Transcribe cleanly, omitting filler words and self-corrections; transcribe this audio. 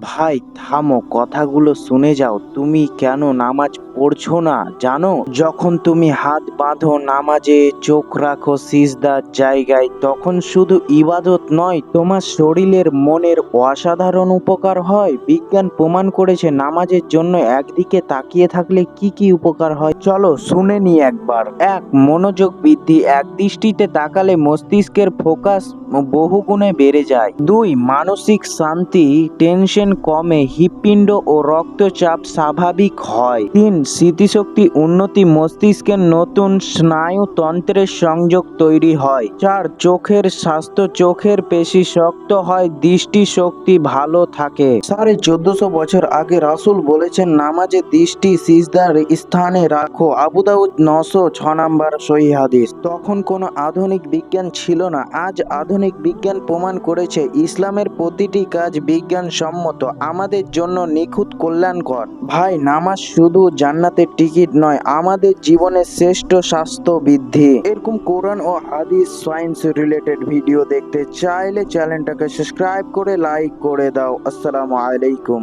ভাই থামো, কথাগুলো শুনে যাও। তুমি কেন নামাজ পড়ছো না জানো? যখন তুমি হাত বাঁধো নামাজে, চোখ রাখো সিজদার জায়গায়, তখন শুধু ইবাদত নয়, তোমার শরীরের মনের অসাধারণ উপকার হয়। বিজ্ঞান প্রমাণ করেছে নামাজের জন্য একদিকে তাকিয়ে থাকলে কি কি উপকার হয়, চলো শুনে নি একবার। এক, মনোযোগ বৃদ্ধি। এক দৃষ্টিতে তাকালে মস্তিষ্কের ফোকাস বহুগুণে বেড়ে যায়। দুই, মানসিক শান্তি। টেনশন কমে, হৃৎপিণ্ড ও রক্তচাপ স্বাভাবিক হয়। তিন, স্মৃতিশক্তি উন্নতি। মস্তিষ্কের নতুন স্নায়ুতন্ত্রের সংযোগ তৈরি হয়। চার, চোখের স্বাস্থ্য। চোখের পেশি শক্ত হয়, দৃষ্টিশক্তি ভালো থাকে। 1450 বছর আগে রাসূল বলেছেন নামাজে দৃষ্টি সিজদার স্থানে রাখো। আবু দাউদ 906 নম্বর সহিহ হাদিস। তখন কোনো আধুনিক বিজ্ঞান ছিল না। আজ আধুনিক বিজ্ঞান প্রমাণ করেছে ইসলামের প্রতিটি কাজ বিজ্ঞানসম্মত, আমাদের জন্য নিখুঁত কল্যাণকর। ভাই, নামাজ শুধু জান্নাতের টিকিট নয়, আমাদের জীবনের শ্রেষ্ঠ স্বাস্থ্য বৃদ্ধি। এরকম কোরআন ও হাদিস সায়েন্স রিলেটেড ভিডিও দেখতে চাইলে চ্যানেলটাকে সাবস্ক্রাইব করে লাইক করে দাও। আসসালামু আলাইকুম।